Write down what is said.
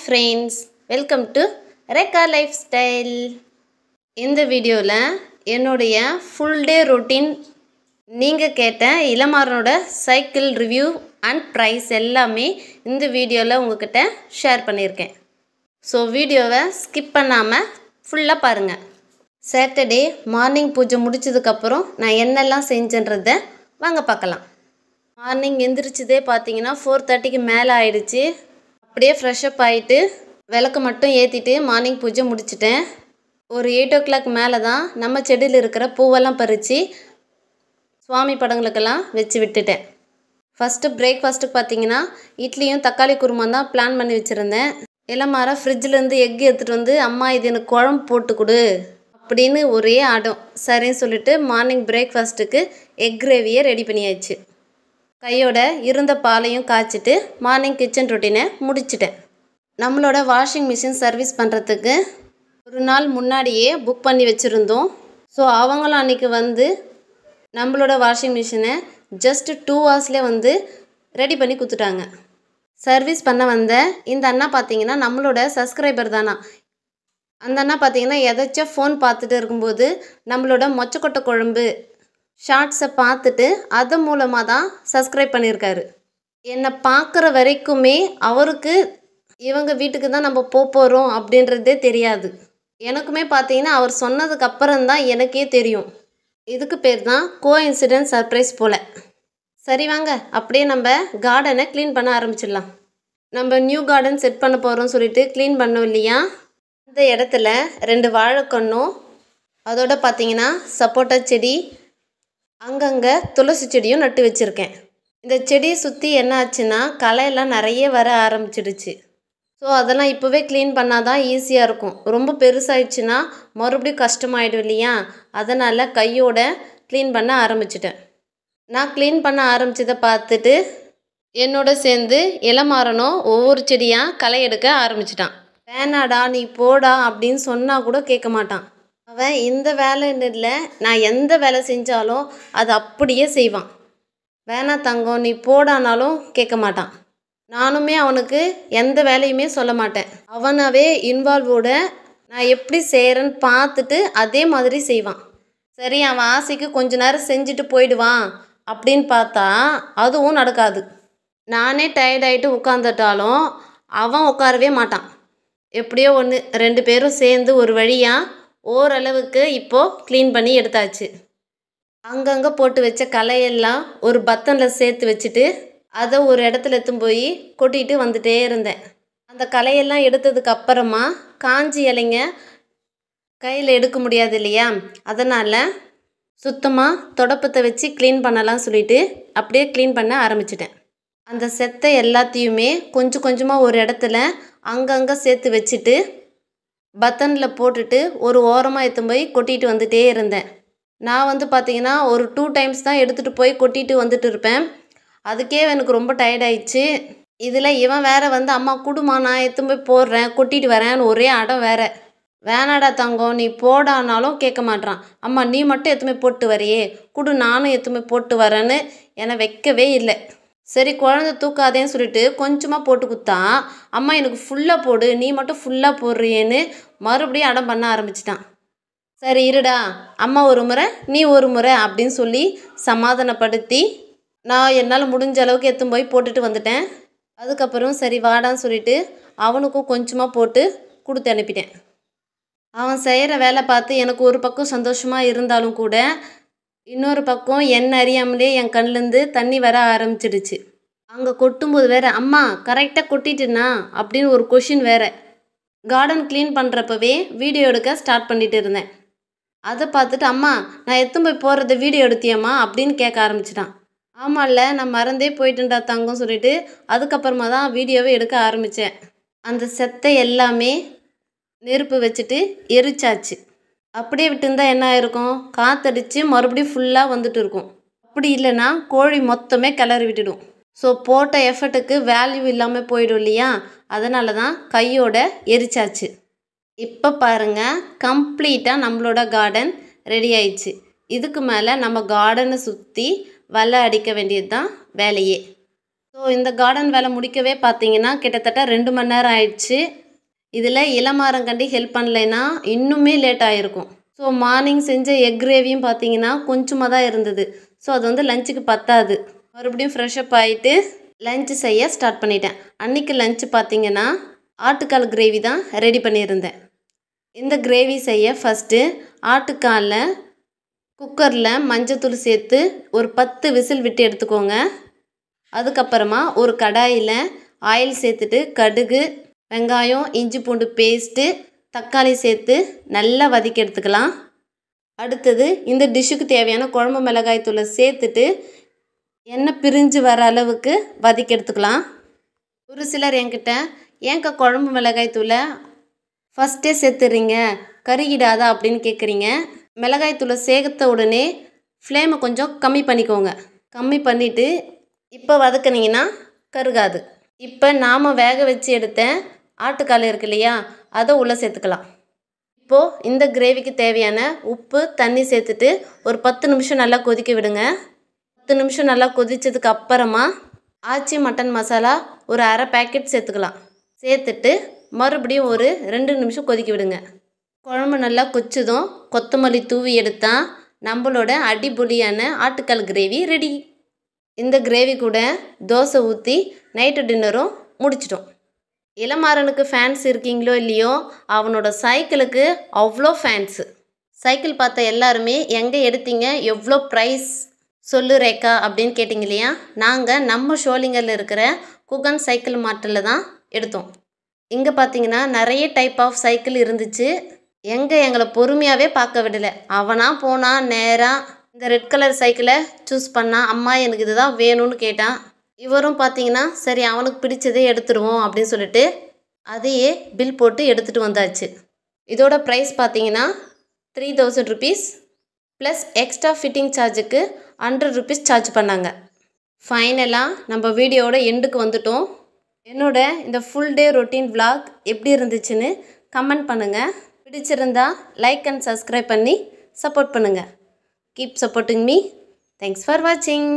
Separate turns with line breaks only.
friends, welcome to Reka Lifestyle. இந்த வீடியோவில் என்னுடைய ஃபுல் டே ரொட்டீன் நீங்கள் கேட்ட இளமாறனோட சைக்கிள் ரிவ்யூ அண்ட் ப்ரைஸ் எல்லாமே இந்த வீடியோவில் உங்ககிட்ட ஷேர் பண்ணியிருக்கேன். ஸோ வீடியோவை ஸ்கிப் பண்ணாமல் ஃபுல்லாக பாருங்கள். சாட்டர்டே மார்னிங் பூஜை முடிச்சதுக்கப்புறம் நான் என்னெல்லாம் செஞ்சேன்றதை வாங்க பார்க்கலாம். மார்னிங் எந்திரிச்சதே பார்த்தீங்கன்னா 4:30க்கு மேலே ஆயிடுச்சு. அப்படியே ஃப்ரெஷ்அப் ஆகிட்டு விளக்கு மட்டும் ஏற்றிட்டு மார்னிங் பூஜை முடிச்சிட்டேன். ஒரு 8 o'clock மேலே தான் நம்ம செடியில் இருக்கிற பூவெல்லாம் பறித்து சுவாமி படங்களுக்கெல்லாம் வச்சு விட்டுட்டேன். ஃபஸ்ட்டு பிரேக்ஃபாஸ்ட்டுக்கு பார்த்தீங்கன்னா இட்லியும் தக்காளி குருமா தான் பிளான் பண்ணி வச்சுருந்தேன். இளமாற ஃப்ரிட்ஜிலேருந்து எக் எடுத்துகிட்டு வந்து அம்மா இது எனக்கு குழம்பு போட்டு கொடு அப்படின்னு ஒரே ஆடம். சரின்னு சொல்லிட்டு மார்னிங் பிரேக்ஃபாஸ்ட்டுக்கு எக் கிரேவியை ரெடி பண்ணியாச்சு. கையோட இருந்த பாலையும் காய்ச்சிட்டு மார்னிங் கிச்சன் ரொட்டீனை முடிச்சிட்டேன். நம்மளோட வாஷிங் மிஷின் சர்வீஸ் பண்ணுறதுக்கு ஒரு நாள் முன்னாடியே புக் பண்ணி வச்சுருந்தோம். ஸோ அவங்களும் அன்றைக்கி வந்து நம்மளோட வாஷிங் மிஷினை ஜஸ்ட் 2 hours வந்து ரெடி பண்ணி கொடுத்துட்டாங்க. சர்வீஸ் பண்ண வந்த இந்த அண்ணா பார்த்தீங்கன்னா நம்மளோட சப்ஸ்கிரைபர் தானா. அந்த அண்ணா பார்த்தீங்கன்னா எதாச்சும் ஃபோன் பார்த்துட்டு இருக்கும்போது நம்மளோட மொச்சக்கொட்டை குழம்பு ஷார்ட்ஸை பார்த்துட்டு அது மூலமாக தான் சப்ஸ்கிரைப் பண்ணியிருக்காரு. என்னை பார்க்குற வரைக்குமே அவருக்கு இவங்க வீட்டுக்கு தான் நம்ம போகிறோம் அப்படின்றதே தெரியாது. எனக்குமே பார்த்தீங்கன்னா அவர் சொன்னதுக்கப்புறம் தான் எனக்கே தெரியும். இதுக்கு பேர் தான் கோஇன்சிடென்ஸ் சர்ப்ரைஸ் போல். சரி வாங்க அப்படியே நம்ம கார்டனை க்ளீன் பண்ண ஆரம்பிச்சிடலாம். நம்ம நியூ கார்டன் செட் பண்ண போகிறோம்னு சொல்லிட்டு க்ளீன் பண்ணோம் இல்லையா. அந்த இடத்துல 2 வாழைக்கன்றும் அதோட பார்த்தீங்கன்னா சப்போட்டா செடி அங்கங்கே துளசி செடியும் நட்டு வச்சுருக்கேன். இந்த செடியை சுற்றி என்ன ஆச்சுன்னா களையெல்லாம் நிறைய வர ஆரம்பிச்சிடுச்சு. ஸோ அதெல்லாம் இப்போவே க்ளீன் பண்ணால் தான் ஈஸியாக இருக்கும். ரொம்ப பெருசாகிடுச்சுன்னா மறுபடியும் கஷ்டமாயிடும் இல்லையா. அதனால் கையோட க்ளீன் பண்ண ஆரம்பிச்சிட்டேன். நான் க்ளீன் பண்ண ஆரம்பித்ததை பார்த்துட்டு என்னோட சேர்ந்து இளமாறனும் ஒவ்வொரு செடியாக களை எடுக்க ஆரம்பிச்சிட்டான். வேணாடா நீ போடா அப்படின்னு சொன்னால் கூட கேட்க மாட்டான். அவன் இந்த வேலைன்னு இல்லை, நான் எந்த வேலை செஞ்சாலும் அது அப்படியே செய்வான். வேணா தங்கம் நீ போடானாலும் கேட்க மாட்டான். நானுமே அவனுக்கு எந்த வேலையுமே சொல்ல மாட்டேன். அவனாவே இன்வால்வோட நான் எப்படி செய்கிறேன்னு பார்த்துட்டு அதே மாதிரி செய்வான். சரி அவன் ஆசைக்கு கொஞ்ச நேரம் செஞ்சுட்டு போயிடுவான் அப்படின்னு பார்த்தா அதுவும் நடக்காது. நானே டயர்டாயிட்டு உட்காந்துட்டாலும் அவன் உட்காரவே மாட்டான். எப்படியோ ஒன்று 2 பேரும் சேர்ந்து ஒரு வழியாக ஓரளவுக்கு இப்போது க்ளீன் பண்ணி எடுத்தாச்சு. அங்கங்கே போட்டு வச்ச களையெல்லாம் ஒரு பத்தனில் சேர்த்து வச்சுட்டு அதை ஒரு இடத்துல எடுத்து போய் கொட்டிட்டு வந்துட்டே இருந்தேன். அந்த களையெல்லாம் எடுத்ததுக்கு அப்புறமா காஞ்சி இலைங்க கையில் எடுக்க முடியாது இல்லையா. அதனால் சுத்தமாக தொடப்பத்தை வச்சு க்ளீன் பண்ணலாம் சொல்லிட்டு அப்படியே க்ளீன் பண்ண ஆரம்பிச்சிட்டேன். அந்த செத்தை எல்லாத்தையுமே கொஞ்சம் கொஞ்சமாக ஒரு இடத்துல அங்கங்கே சேர்த்து வச்சுட்டு பத்தனில் போட்டுட்டு ஒரு ஓரமாக எடுத்து போய் கொட்டிட்டு வந்துட்டே இருந்தேன். நான் வந்து பார்த்திங்கன்னா ஒரு 2 times தான் எடுத்துகிட்டு போய் கொட்டிட்டு வந்துட்டு இருப்பேன். அதுக்கே எனக்கு ரொம்ப டயர்டாயிடுச்சு. இதில் இவன் வேறு வந்து அம்மா குடுமா நான் எடுத்து போய் போடுறேன் கொட்டிட்டு வரேன்னு ஒரே அடம் வேறு. வேணாடா தங்கம் நீ போடானாலும் கேட்க மாட்டான். அம்மா நீ மட்டும் எடுத்து போய் போட்டு வரையே குடு நானும் எடுத்து போய் போட்டு வரேன்னு என்னை வைக்கவே இல்லை. சரி குழந்தை தூக்காதேன்னு சொல்லிட்டு கொஞ்சமாக போட்டு கொடுத்தா அம்மா எனக்கு ஃபுல்லாக போடு நீ மட்டும் ஃபுல்லாக போடுறியேன்னு மறுபடியும் அடம் பண்ண ஆரம்பிச்சிட்டான். சரி இருடா அம்மா ஒரு முறை நீ ஒரு முறை அப்படின்னு சொல்லி சமாதானப்படுத்தி நான் என்னால் முடிஞ்ச அளவுக்கு எடுத்து போய் போட்டுட்டு வந்துட்டேன். அதுக்கப்புறம் சரி வாடான்னு சொல்லிட்டு அவனுக்கும் கொஞ்சமாக போட்டு கொடுத்து அனுப்பிட்டேன். அவன் செய்கிற வேலை பார்த்து எனக்கு ஒரு பக்கம் சந்தோஷமாக இருந்தாலும் கூட இன்னொரு பக்கம் என்ன அறியாமலே என் கண்ணிலேருந்து தண்ணி வர ஆரம்பிச்சிடுச்சு. அங்கே கொட்டும்போது வேறு அம்மா கரெக்டாக கொட்டிட்டுனா அப்படின்னு ஒரு கொஷின் வேறு. கார்டன் க்ளீன் பண்ணுறப்பவே வீடியோ எடுக்க ஸ்டார்ட் பண்ணிட்டு இருந்தேன். அதை பார்த்துட்டு அம்மா நான் எடுத்து போய் போகிறத வீடியோ எடுத்தியம்மா அப்படின்னு கேட்க ஆரம்பிச்சிட்டான். ஆமாம்ல நான் மறந்தே போயிட்டுண்டா தங்கம் சொல்லிட்டு அதுக்கப்புறமா தான் வீடியோவை எடுக்க ஆரம்பித்தேன். அந்த செத்தை எல்லாமே நெருப்பு வச்சுட்டு எரிச்சாச்சு. அப்படியே விட்டுருந்தா என்ன ஆயிருக்கும் காற்றடிச்சு மறுபடியும் ஃபுல்லாக வந்துட்டு இருக்கும். அப்படி இல்லைன்னா கோழி மொத்தமே கிளறி விட்டுடும். ஸோ போட்ட எஃபர்ட்டுக்கு வேல்யூ இல்லாமல் போயிடும் இல்லையா. அதனால தான் கையோட எரிச்சாச்சு. இப்போ பாருங்கள் கம்ப்ளீட்டாக நம்மளோட கார்டன் ரெடி ஆயிடுச்சு. இதுக்கு மேலே நம்ம கார்டனை சுற்றி வலை அடிக்க வேண்டியது தான் வேலையே. ஸோ இந்த கார்டன் வேலை முடிக்கவே பார்த்தீங்கன்னா கிட்டத்தட்ட 2 மணி நேரம் ஆயிடுச்சு. இதில் இளமாரங்கண்டி ஹெல்ப் பண்ணலைன்னா இன்னுமே லேட் ஆகிருக்கும். ஸோ மார்னிங் செஞ்ச எக் கிரேவியும் பார்த்தீங்கன்னா கொஞ்சமாக தான் இருந்தது. ஸோ அது வந்து லஞ்சுக்கு பத்தாது. மறுபடியும் ஃப்ரெஷ்அப் ஆகிட்டு லஞ்சு செய்ய ஸ்டார்ட் பண்ணிட்டேன். அன்றைக்கி லஞ்சு பார்த்தீங்கன்னா ஆட்டுக்கால் கிரேவி தான் ரெடி பண்ணியிருந்தேன். இந்த கிரேவி செய்ய ஃபஸ்ட்டு ஆட்டுக்காலில் குக்கரில் மஞ்சத்தூள் சேர்த்து ஒரு 10 விசில் விட்டு எடுத்துக்கோங்க. அதுக்கப்புறமா ஒரு கடாயில் ஆயில் சேர்த்துட்டு கடுகு, வெங்காயம், இஞ்சி பூண்டு பேஸ்ட்டு, தக்காளி சேர்த்து நல்லா வதக்கி எடுத்துக்கலாம். அடுத்தது இந்த டிஷ்ஷுக்கு தேவையான குழம்பு மிளகாய் தூளை சேர்த்துட்டு எண்ணெய் பிரிஞ்சு வர அளவுக்கு வதக்கி எடுத்துக்கலாம். ஒரு சிலர் என்கிட்ட ஏன்க்கா குழம்பு மிளகாய் தூளை ஃபஸ்ட்டே சேர்த்துறீங்க, கருகிடாதா அப்படின்னு கேட்குறீங்க. மிளகாய் தூளை சேர்த்த உடனே ஃப்ளேமை கொஞ்சம் கம்மி பண்ணிக்கோங்க. கம்மி பண்ணிவிட்டு இப்போ வதக்குனீங்கன்னா கருகாது. இப்போ நாம் வேக வச்சு எடுத்த ஆட்டுக்கால் இருக்கு இல்லையா, அதை உள்ளே சேர்த்துக்கலாம். இப்போது இந்த கிரேவிக்கு தேவையான உப்பு, தண்ணி சேர்த்துட்டு ஒரு 10 நிமிஷம் நல்லா கொதிக்க விடுங்க. 10 நிமிஷம் நல்லா கொதித்ததுக்கு அப்புறமா ஆச்சி மட்டன் மசாலா ஒரு அரை பேக்கெட் சேர்த்துக்கலாம். சேர்த்துட்டு மறுபடியும் ஒரு 2 நிமிஷம் கொதிக்க விடுங்க. குழம்பு நல்லா கொச்சதும் கொத்தமல்லி தூவி எடுத்தால் நம்மளோட அடிபொலியான ஆட்டுக்கால் கிரேவி ரெடி. இந்த கிரேவி கூட தோசை ஊற்றி நைட்டு டின்னரும் முடிச்சிட்டோம். இளமாறனுக்கு ஃபேன்ஸ் இருக்கீங்களோ இல்லையோ, அவனோட சைக்கிளுக்கு அவ்வளோ ஃபேன்ஸு. சைக்கிள் பார்த்த எல்லாருமே எங்கே எடுத்தீங்க, எவ்வளோ ப்ரைஸ் சொல்லு ரேக்கா அப்படின்னு கேட்டிங்க இல்லையா. நாங்கள் நம்ம ஷோலிங்கரில் இருக்கிற குகன் சைக்கிள் மார்ட்டில் தான் எடுத்தோம். இங்கே பார்த்தீங்கன்னா நிறைய டைப் ஆஃப் சைக்கிள் இருந்துச்சு. எங்களை பொறுமையாகவே பார்க்க விடலை. அவனாக போனான் நேராக இந்த ரெட் கலர் சைக்கிளை சூஸ் பண்ணான். அம்மா எனக்கு இது தான் வேணும்னு கேட்டான். இவரும் பார்த்தீங்கன்னா சரி அவனுக்கு பிடிச்சதே எடுத்துருவோம் அப்படின்னு சொல்லிட்டு அதையே பில் போட்டு எடுத்துகிட்டு வந்தாச்சு. இதோட ப்ரைஸ் பார்த்தீங்கன்னா 3000 ருபீஸ் ப்ளஸ் எக்ஸ்ட்ரா ஃபிட்டிங் சார்ஜுக்கு 100 ருபீஸ் சார்ஜ் பண்ணாங்க. ஃபைனலாக நம்ம வீடியோவோட எண்டுக்கு வந்துட்டோம். என்னோட இந்த ஃபுல் டே ரொட்டீன் vlog எப்படி இருந்துச்சுன்னு கமெண்ட் பண்ணுங்கள். பிடிச்சிருந்தா லைக் அண்ட் சப்ஸ்கிரைப் பண்ணி சப்போர்ட் பண்ணுங்கள். Keep supporting me. Thanks for வாட்சிங்.